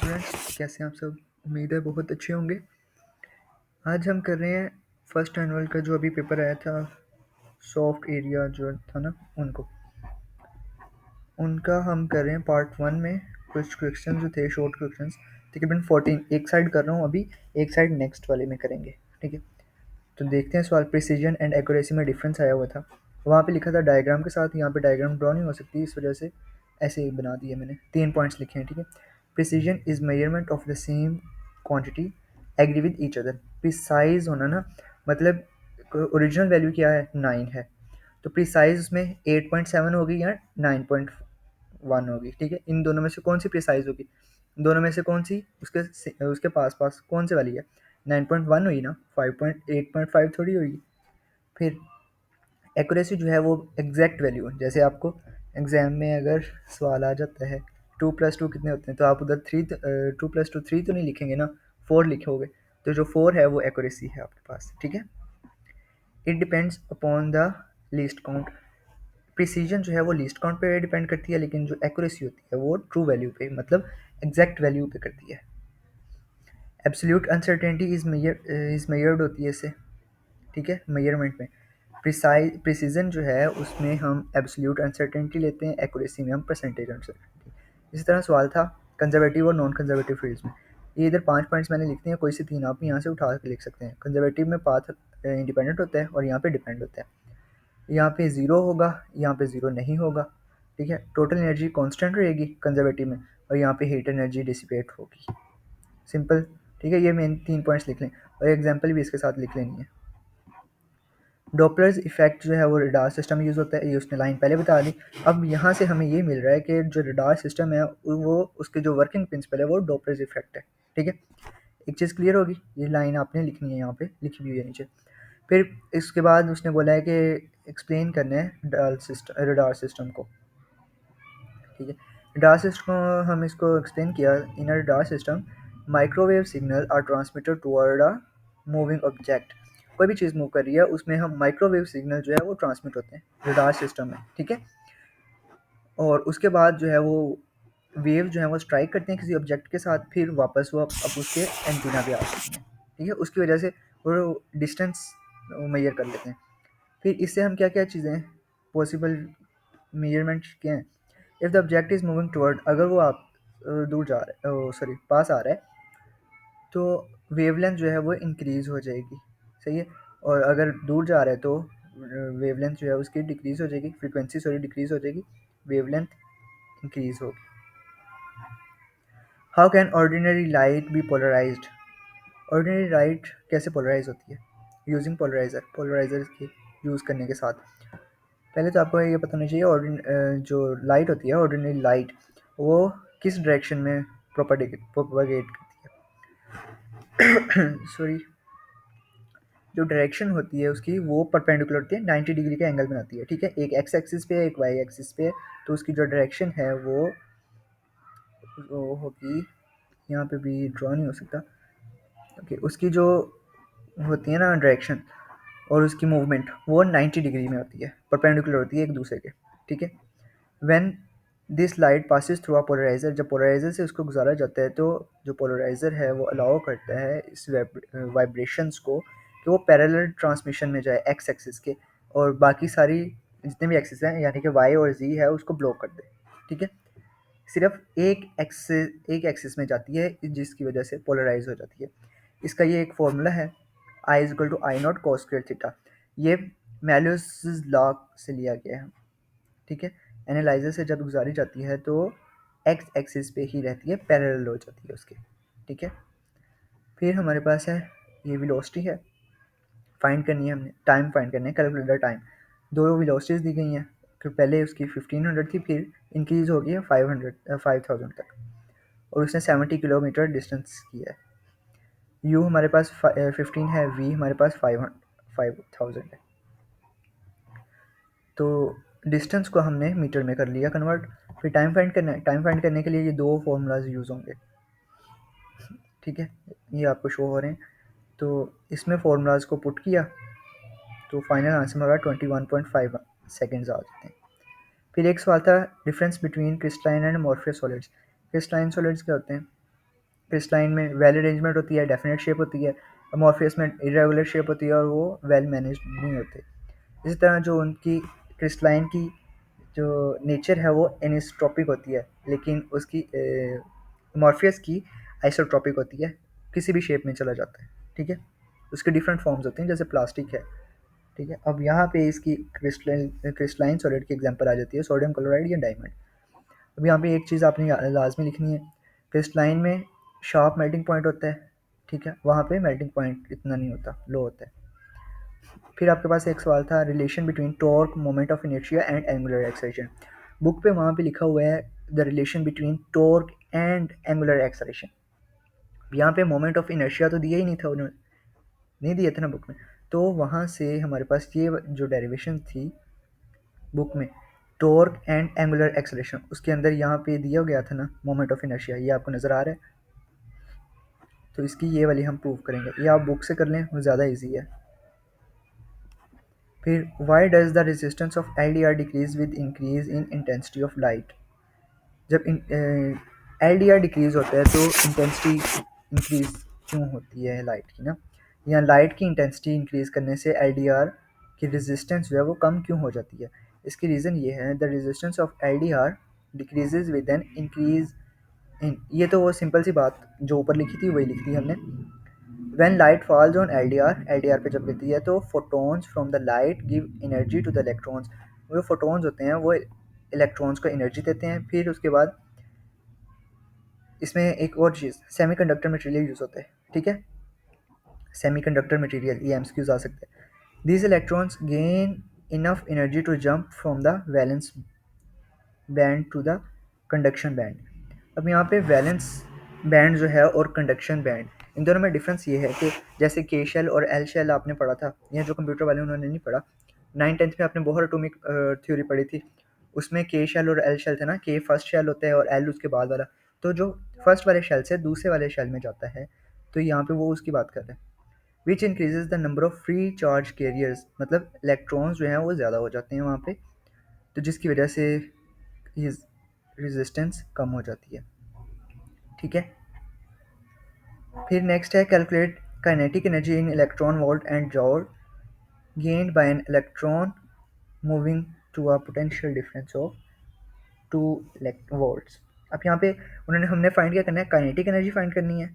Students, कैसे हैं आप सब। उम्मीद है बहुत अच्छे होंगे। आज हम कर रहे हैं फर्स्ट एनुअल का जो अभी पेपर आया था, सॉफ्ट एरिया जो था ना, उनका हम कर रहे हैं पार्ट 1 में। कुछ क्वेश्चन जो थे शॉर्ट क्वेश्चंस, तकरीबन 14 एक साइड कर रहा हूँ अभी, एक साइड नेक्स्ट वाले में करेंगे। ठीक है, तो देखते हैं सवाल। प्रिसीजन एंड एक्यूरेसी में डिफरेंस आया हुआ था, वहाँ पे लिखा था डायग्राम के साथ। यहाँ पे डायग्राम ड्रॉ नहीं हो सकती, इस वजह से ऐसे ही बना दिया मैंने। 3 पॉइंट्स लिखे हैं। ठीक है, precision is measurement of the same quantity agree with each other. Precise होना ना, मतलब ओरिजिनल वैल्यू क्या है, 9 है, तो प्रिसाइज में 8.7 होगी या 9.1 होगी। ठीक है, इन दोनों में से कौन सी प्रिसाइज होगी, दोनों में से कौन सी उसके उसके पास पास कौन से वाली है। 9.1 हुई ना, 8.5 थोड़ी होगी। फिर एक्यूरेसी जो है वो एग्जैक्ट वैल्यू है। जैसे आपको एग्जाम में अगर सवाल आ जाता है 2+2 कितने होते हैं, तो आप उधर 2+2 3 तो नहीं लिखेंगे ना, 4 लिखोगे। तो जो 4 है वो एक्यूरेसी है आपके पास। ठीक है, it depends upon the least count. Precision जो है वो लीस्ट काउंट पे डिपेंड करती है, लेकिन जो एक्यूरेसी होती है वो ट्रू वैल्यू पे, मतलब एग्जैक्ट वैल्यू पे करती है। एब्सोल्यूट अनसर्टेनिटी इज मेजर्ड होती है इससे। ठीक है, मेजरमेंट में प्रिसीजन जो है उसमें हम एब्सोल्यूट अनसर्टेनिटी लेते हैं, एक्यूरेसी में हम परसेंटेज अनसर्टेनिटी। इसी तरह सवाल था कंजर्वेटिव और नॉन कंजर्वेटिव फील्ड्स में। ये इधर 5 पॉइंट्स मैंने लिखते हैं, कोई से 3 आप यहाँ से उठा के लिख सकते हैं। कंजर्वेटिव में पाथ इंडिपेंडेंट होता है और यहाँ पे डिपेंड होता है। यहाँ पे 0 होगा, यहाँ पे 0 नहीं होगा। ठीक है, टोटल एनर्जी कांस्टेंट रहेगी कंजर्वेटिव में, और यहाँ पे हीट एनर्जी डिसिपेट होगी। सिंपल। ठीक है, ये मेन 3 पॉइंट्स लिख लें, और एग्जाम्पल भी इसके साथ लिख लेनी है। डॉपलर्स इफेक्ट जो है वो रडार सिस्टम यूज़ होता है, ये उसने लाइन पहले बता दी। अब यहाँ से हमें ये मिल रहा है कि जो रडार सिस्टम है वो उसके जो वर्किंग प्रिंसिपल है वो डॉपलर्स इफेक्ट है। ठीक है, एक चीज़ क्लियर होगी, ये लाइन आपने लिखनी है, यहाँ पे लिखी हुई है नीचे। फिर इसके बाद उसने बोला है कि एक्सप्लेन करना है रडार सिस्टम को। ठीक है, रडार सिस्टम को हम इसको एक्सप्लेन किया। In radar system microwave signal are transmitter toward a moving object. कोई भी चीज़ मूव कर रही है उसमें हम माइक्रोवेव सिग्नल जो है वो ट्रांसमिट होते हैं रडार सिस्टम में। ठीक है, और उसके बाद जो है वो वेव जो है वो स्ट्राइक करते हैं किसी ऑब्जेक्ट के साथ, फिर वापस वो अब उसके एंटीना पे आ जाती हैं। ठीक है, उसकी वजह से वो डिस्टेंस मेजर कर लेते हैं। फिर इससे हम क्या क्या चीज़ें पॉसिबल मेजरमेंट क्या हैं। If the object is moving toward, अगर वो आप दूर जा रहा है, सॉरी पास आ रहा है, तो वेवलेंथ जो है वो इंक्रीज़ हो जाएगी। सही है, और अगर दूर जा रहा है तो वेवलेंथ जो है उसकी डिक्रीज़ हो जाएगी, फ्रीक्वेंसी सॉरी डिक्रीज़ हो जाएगी, वेवलेंथ इंक्रीज़ होगी। How can ordinary light be polarized. Ordinary light कैसे पोलराइज होती है, यूजिंग पोलराइजर के यूज़ करने के साथ। पहले तो आपको ये पता होना चाहिए जो लाइट होती है, ऑर्डिनरी लाइट, वो किस डायरेक्शन में प्रोपागेट करती है। सॉरी, जो डायरेक्शन होती है उसकी वो परपेंडिकुलर होती है, 90 डिग्री का एंगल बनाती है। ठीक है, एक एक्स एक्सिस पे एक वाई एक्सिस पे, तो उसकी जो डायरेक्शन है वो होगी, यहाँ पे भी ड्रॉ नहीं हो सकता। ओके, उसकी जो होती है ना डायरेक्शन और उसकी मूवमेंट, वो 90 डिग्री में होती है, परपेंडिकुलर होती है एक दूसरे के। ठीक है, when this light passes through a polarizer, जब पोलराइजर से उसको गुजारा जाता है तो जो पोलराइजर है वो अलाउ करता है इस वाइब्रेशंस को कि वो पैरेलल ट्रांसमिशन में जाए एक्स एक्सिस के, और बाकी सारी जितने भी एक्सिस हैं यानी कि वाई और जी है उसको ब्लॉक कर दे। ठीक है, सिर्फ एक एक्सिस में जाती है, जिसकी वजह से पोलराइज हो जाती है। इसका ये एक फॉर्मूला है, I is equal to I naught cos square theta. ये मैल्यूस लॉ से लिया गया है। ठीक है, एनालाइजर से जब गुजारी जाती है तो एक्स एक्सिस पे ही रहती है, पैरेलल हो जाती है उसके। ठीक है, फिर हमारे पास है ये वेलोसिटी है, फाइंड करनी है हमने, टाइम फाइंड करना है, कैलकुलेटर टाइम। दो वेलोसिटीज़ दी गई हैं, कि पहले उसकी 1500 थी, फिर इंक्रीज़ हो गई है 5000 तक, और उसने 70 किलोमीटर डिस्टेंस किया है। यू हमारे पास 15 है, वी हमारे पास 5000 है। तो डिस्टेंस को हमने मीटर में कर लिया कन्वर्ट। फिर टाइम फाइंड करना है, टाइम फाइंड करने के लिए ये दो फार्मूलाज यूज़ होंगे। ठीक है, ये आपको शो हो रहे हैं, तो इसमें फार्मूलाज को पुट किया तो फाइनल आंसर हमारा 21.5 सेकेंड्स आ जाते हैं। फिर एक सवाल था difference between crystalline and Morpheus solids. Crystalline solids क्या होते हैं, क्रिस्टलाइन में वेल अरेंजमेंट होती है, डेफिनेट शेप होती है, अमॉर्फियस में इरेगुलर शेप होती है और वो वेल मैनेज्ड नहीं होते। इसी तरह जो उनकी क्रिस्टलाइन की जो नेचर है वो एनिसोट्रॉपिक होती है, लेकिन उसकी अमॉर्फियस की आइसोट्रॉपिक होती है, किसी भी शेप में चला जाता है। ठीक है, उसके डिफरेंट फॉर्म्स होते हैं जैसे प्लास्टिक है। ठीक है, अब यहाँ पे इसकी क्रिस्टलाइन सॉलिड की एग्जांपल आ जाती है सोडियम क्लोराइड या डायमंड। अब यहाँ पे एक चीज़ आपने लाजमी लिखनी है, क्रिस्टलाइन में शार्प मेल्टिंग पॉइंट होता है। ठीक है, वहाँ पे मेल्टिंग पॉइंट इतना नहीं होता, लो होता है। फिर आपके पास एक सवाल था, relation between torque, moment of inertia and angular acceleration. Book पे वहाँ पे लिखा हुआ है the relation between torque and angular acceleration. यहाँ पे मोमेंट ऑफ इनर्शिया तो दिया ही नहीं था, उन्होंने नहीं दिया था ना बुक में। तो वहाँ से हमारे पास ये जो डेरिवेशन थी बुक में, टॉर्क एंड एंगुलर एक्सेलरेशन, उसके अंदर यहाँ पे दिया गया था ना मोमेंट ऑफ इनर्शिया, ये आपको नज़र आ रहा है। तो इसकी ये वाली हम प्रूव करेंगे, ये आप बुक से कर लें, वो ज़्यादा ईजी है। फिर why does the resistance of L D R decrease with increase in intensity of light. जब एल डी आर डिक्रीज होता है तो इंटेंसिटी इंक्रीज क्यों होती है लाइट की ना, या लाइट की इंटेंसिटी इंक्रीज करने से एल डी आर की रेजिस्टेंस जो है वो कम क्यों हो जाती है। इसकी रीज़न ये है, the resistance of L D R decreases with an increase in, ये तो वो सिंपल सी बात जो ऊपर लिखी थी वही लिख दी हमने। When light falls on LDR पे जब गिरती है तो photons from the light give energy to the electrons। वो जो photons होते हैं वो इलेक्ट्रॉन्स को एनर्जी देते हैं। फिर उसके बाद इसमें एक और चीज़, सेमीकंडक्टर मटेरियल यूज़ होता है। ठीक है, सेमीकंडक्टर मटेरियल, ये एमसीक्यूज आ सकते हैं। These electrons gain enough energy to jump from the valence band to the conduction band. अब यहाँ पे वैलेंस बैंड जो है और कंडक्शन बैंड, इन दोनों में डिफरेंस ये है कि जैसे के शेल और एल शेल आपने पढ़ा था, यह जो कंप्यूटर वाले उन्होंने नहीं पढ़ा, 9th-10th में आपने बोहर एटॉमिक थ्योरी पढ़ी थी, उसमें के शेल और एल शेल थे ना, के फर्स्ट शेल होता है और एल उसके बाद वाला। तो जो फर्स्ट वाले शेल से दूसरे वाले शेल में जाता है, तो यहाँ पे वो उसकी बात कर रहे हैं। विच increases the number of free charge carriers, मतलब इलेक्ट्रॉन्स जो हैं वो ज़्यादा हो जाते हैं वहाँ पे, तो जिसकी वजह से रेजिस्टेंस कम हो जाती है। ठीक है, फिर नेक्स्ट है calculate kinetic energy in electron volt and joule gained by an electron moving to a potential difference of 2 volts. अब यहाँ पे उन्होंने हमने फाइंड क्या करना है, काइनेटिक एनर्जी फाइंड करनी है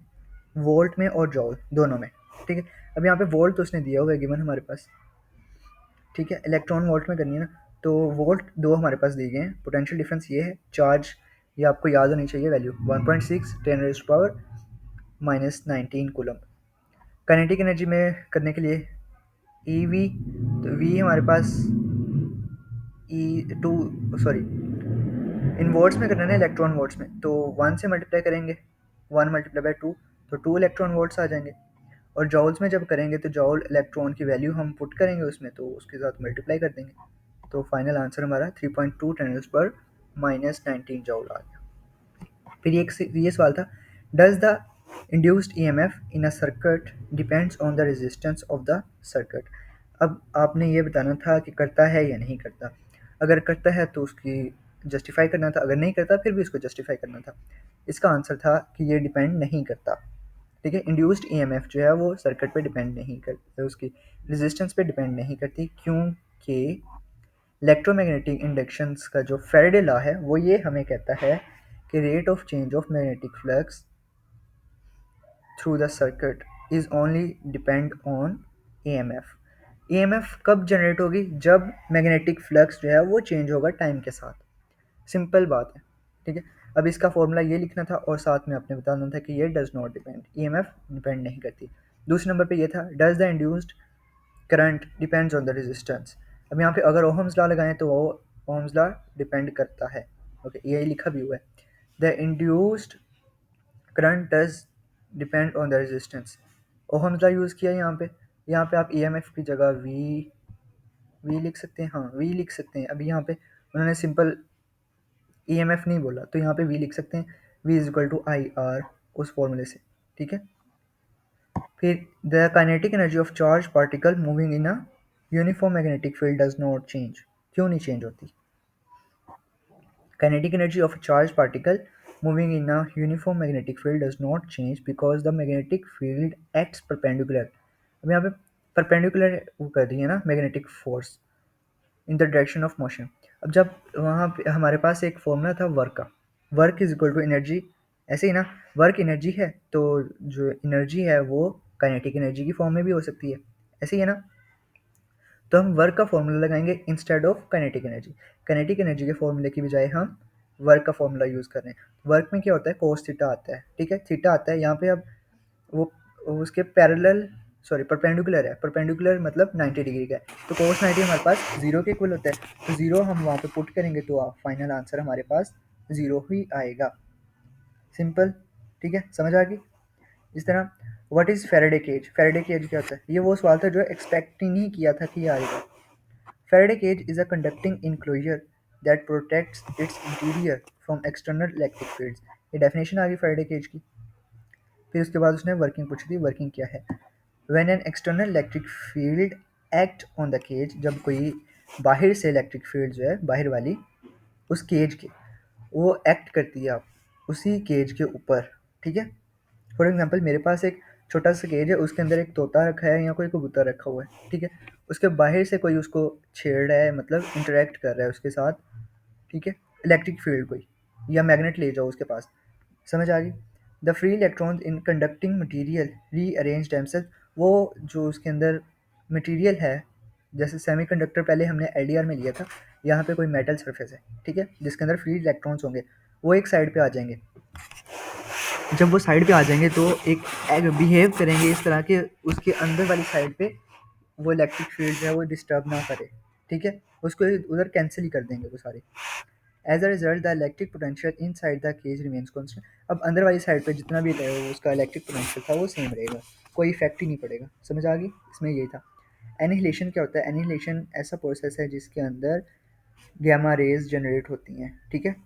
वोल्ट में और जॉल दोनों में। ठीक है, अब यहाँ पे वोल्ट तो उसने दिया हुआ है गिवन हमारे पास। ठीक है, इलेक्ट्रॉन वोल्ट में करनी है ना, तो वोल्ट दो हमारे पास दिए गए हैं, पोटेंशियल डिफरेंस ये है, चार्ज ये आपको याद होनी चाहिए वैल्यू 1.6 10⁻⁻⁻19 कूलम। काइनेटिक एनर्जी में करने के लिए ई वी, तो वी हमारे पास ई टू, सॉरी इन वोल्ट्स में करना है इलेक्ट्रॉन वोल्ट्स में, तो 1 से मल्टीप्लाई करेंगे, 1 मल्टीप्लाई बाई 2 तो 2 इलेक्ट्रॉन वोल्ट्स आ जाएंगे। और जॉल्स में जब करेंगे तो जॉल इलेक्ट्रॉन की वैल्यू हम पुट करेंगे उसमें, तो उसके साथ मल्टीप्लाई कर देंगे, तो फाइनल आंसर हमारा 3.2 10⁻⁻19 जॉल आ गया। फिर ये सवाल था, does the induced EMF in a circuit depends on the resistance of the circuit. अब आपने ये बताना था कि करता है या नहीं करता। अगर करता है तो उसकी जस्टिफाई करना था, अगर नहीं करता फिर भी उसको जस्टिफाई करना था। इसका आंसर था कि ये डिपेंड नहीं करता। ठीक है, इंड्यूस्ड ईएमएफ जो है वो सर्किट पे डिपेंड नहीं करती, उसकी रेजिस्टेंस पे डिपेंड नहीं करती, क्योंकि इलेक्ट्रोमैग्नेटिक इंडक्शंस का जो फैराडे लॉ है वो ये हमें कहता है कि rate of change of magnetic flux through the circuit is only depend on EMF. EMF कब जनरेट होगी, जब मैग्नेटिक फ्लक्स जो है वो चेंज होगा टाइम के साथ, सिंपल बात है। ठीक है, अब इसका फॉर्मूला ये लिखना था और साथ में आपने बताना था कि ये does not depend, EMF depend नहीं करती। दूसरे नंबर पे ये था, does the induced current depends on the resistance. अब यहाँ पे अगर ओहम्स लॉ लगाएं तो वो ओहम्स लॉ डिपेंड करता है। ओके, ये लिखा भी हुआ है, the induced current does depend on the resistance. Ohm's law use किया यहाँ पे आप ईएमएफ की जगह वी लिख सकते हैं, हाँ वी लिख सकते हैं। अभी यहाँ पे उन्होंने सिंपल ईएमएफ नहीं बोला, तो यहाँ पे वी लिख सकते हैं, V is equal to I R, उस फॉर्मूले से। ठीक है, फिर the kinetic energy of charge particle moving in a uniform magnetic field does not change. क्यों नहीं चेंज होती? Kinetic energy of charge particle moving in a uniform magnetic field does not change because the magnetic field acts perpendicular. अब यहाँ पे perpendicular वो कर रही है ना magnetic force in the direction of motion. अब जब वहाँ पे हमारे पास एक फॉर्मूला था वर्क का, work is equal to energy, ऐसे ही ना, वर्क एनर्जी है तो जो एनर्जी है वो काइनेटिक एनर्जी की फॉर्म में भी हो सकती है, ऐसे ही है ना। तो हम वर्क का फॉर्मूला लगाएंगे instead of kinetic energy. Kinetic energy के फॉर्मूले की बजाय हम वर्क का फॉर्मूला यूज़ कर रहे हैं। वर्क में क्या होता है, कोस थीटा आता है, ठीक है, थीटा आता है यहाँ पे। अब वो उसके पैरेलल, सॉरी परपेंडिकुलर है, परपेंडिकुलर मतलब 90 डिग्री का है, तो कोस 90 हमारे पास जीरो के इक्वल होता है, तो जीरो हम वहाँ पे पुट करेंगे तो फाइनल आंसर हमारे पास जीरो ही आएगा। सिंपल, ठीक है, समझ आ गई। इस तरह what is Faraday cage, Faraday cage क्या होता है, ये वो सवाल था जो एक्सपेक्ट ही नहीं किया था कि ये आएगा। Faraday cage is a conducting enclosure that protects its interior from external electric fields. ये डेफिनेशन आ गई Faraday cage की। फिर उसके बाद उसने वर्किंग पूछी थी, वर्किंग क्या है। When an external electric field act on the cage, जब कोई बाहर से इलेक्ट्रिक फील्ड जो है बाहर वाली उस केज के, वो एक्ट करती है आप उसी केज के ऊपर, ठीक है। फॉर एग्जांपल मेरे पास एक छोटा सा केज है, उसके अंदर एक तोता रखा है या कोई कबूतर रखा हुआ है, ठीक है। उसके बाहर से कोई उसको छेड़ रहा है, मतलब इंटरेक्ट कर रहा है उसके साथ, ठीक है, इलेक्ट्रिक फील्ड कोई, या मैग्नेट ले जाओ उसके पास, समझ आ गई। The free electrons in conducting material rearrange themselves, वो जो उसके अंदर मटीरियल है, जैसे सेमीकंडक्टर पहले हमने एलडीआर में लिया था, यहाँ पे कोई मेटल सरफेस है, ठीक है, जिसके अंदर फ्री इलेक्ट्रॉन्स होंगे, वो एक साइड पे आ जाएंगे। जब वो साइड पे आ जाएंगे तो एक बिहेव करेंगे इस तरह के, उसके अंदर वाली साइड पे वो इलेक्ट्रिक फील्ड जो है वो डिस्टर्ब ना करे, ठीक है, उसको उधर कैंसिल ही कर देंगे वो सारे। As a result the electric potential inside the cage remains constant. अब अंदर वाली साइड पे जितना भी उसका इलेक्ट्रिक पोटेंशियल था वो सेम रहेगा, कोई इफेक्ट ही नहीं पड़ेगा, समझ आ गई। इसमें यही था। एनिहिलेशन क्या होता है, एनिहिलेशन ऐसा प्रोसेस है जिसके अंदर गैमा रेज जनरेट होती हैं, ठीक है,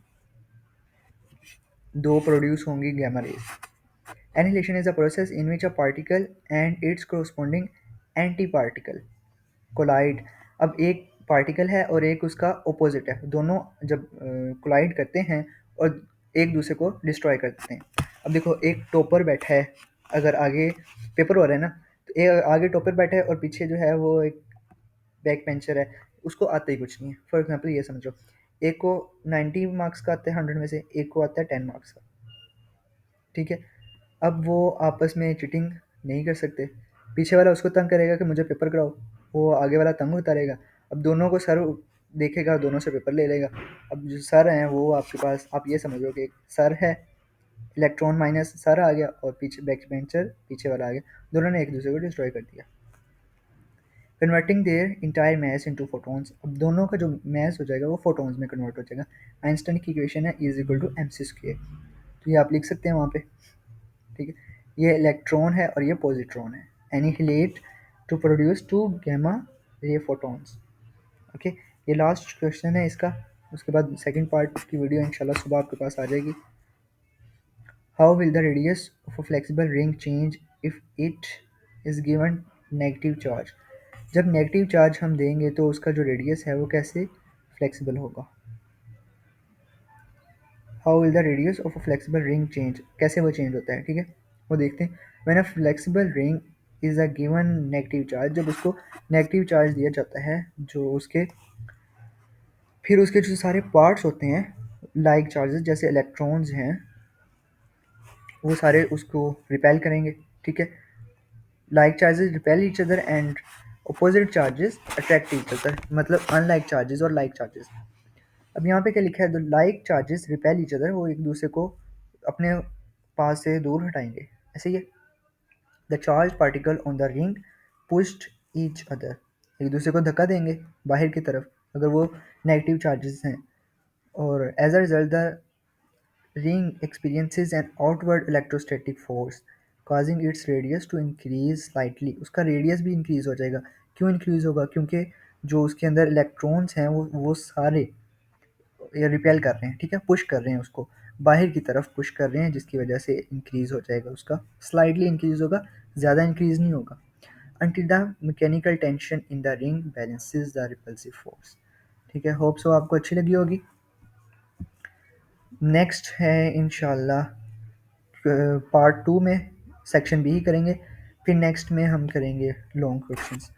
दो प्रोड्यूस होंगी gamma rays. Annihilation is a process in which a particle and its corresponding anti-particle collide. अब एक पार्टिकल है और एक उसका ओपोजिट है, दोनों जब कोलाइड करते हैं और एक दूसरे को डिस्ट्रॉय कर देते हैं। अब देखो एक टॉपर बैठा है, अगर आगे पेपर हो रहा है ना, तो एक आगे टॉपर बैठा है और पीछे जो है वो एक बैक बेंचर है, उसको आता ही कुछ नहीं है। फॉर एग्जाम्पल ये समझो, एक को 90 मार्क्स का आता है 100 में से, एक को आता है 10 मार्क्स का, ठीक है। अब वो आपस में चीटिंग नहीं कर सकते, पीछे वाला उसको तंग करेगा कि मुझे पेपर कराओ, वो आगे वाला तंग होता रहेगा। अब दोनों को सर देखेगा, दोनों से पेपर ले लेगा। अब जो सर हैं वो आपके पास, आप ये समझो कि एक सर है, इलेक्ट्रॉन माइनस सर आ गया और पीछे बैक बेंचर पीछे वाला आ गया, दोनों ने एक दूसरे को डिस्ट्रॉय कर दिया, converting their entire mass into photons. अब दोनों का जो मैस हो जाएगा वो फोटॉन्स में कन्वर्ट हो जाएगा। आइंस्टाइन की इक्वेशन है E equal to M C square, तो ये आप लिख सकते हैं वहाँ पे, ठीक है। ये इलेक्ट्रॉन है और ये पॉजिट्रॉन है, annihilate to produce two gamma ray photons, okay. ये लास्ट क्वेश्चन है इसका, उसके बाद सेकंड पार्ट की वीडियो इंशाल्लाह सुबह आपके पास आ जाएगी। How will the radius of a flexible ring change if it is given negative charge. जब नेगेटिव चार्ज हम देंगे तो उसका जो रेडियस है वो कैसे फ्लेक्सिबल होगा। How will the radius of a flexible ring change, कैसे वो चेंज होता है, ठीक है, वो देखते हैं। When a flexible ring is a given negative charge, जब उसको नेगेटिव चार्ज दिया जाता है, जो उसके फिर उसके जो सारे पार्ट्स होते हैं लाइक चार्जेस, जैसे इलेक्ट्रॉन्स हैं, वो सारे उसको रिपेल करेंगे, ठीक है। Like charges repel each other and opposite charges attract each other, मतलब अनलाइक चार्जेस और लाइक चार्जेस। अब यहाँ पे क्या लिखा है, the like charges repel each other, वो एक दूसरे को अपने पास से दूर हटाएंगे, ऐसे ही है। The charge particle on the ring pushed each other, एक दूसरे को धक्का देंगे बाहर की तरफ अगर वो नेगेटिव चार्जेस हैं, और as a result the ring experiences an outward electrostatic force causing its radius to increase slightly, उसका रेडियस भी इंक्रीज हो जाएगा। क्यों इंक्रीज होगा, क्योंकि जो उसके अंदर इलेक्ट्रॉन्स हैं वो सारे ये रिपेल कर रहे हैं, ठीक है, पुश कर रहे हैं उसको बाहर की तरफ, पुश कर रहे हैं, जिसकी वजह से इंक्रीज हो जाएगा, उसका स्लाइडली इंक्रीज होगा, ज़्यादा इंक्रीज नहीं होगा। until the mechanical tension in the ring balances the repulsive force, ठीक है। होप सो आपको अच्छी लगी होगी। नेक्स्ट है इंशाल्लाह पार्ट 2 में सेक्शन बी ही करेंगे, फिर नेक्स्ट में हम करेंगे लॉन्ग क्वेश्चंस।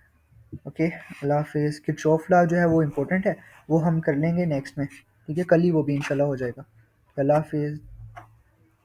ओके, अल्लाह हाफिज़। किरचॉफ लॉ जो है वो इम्पोर्टेंट है, वो हम कर लेंगे नेक्स्ट में, ठीक है, कल ही वो भी इंशाल्लाह हो जाएगा। अल्लाह हाफिज़।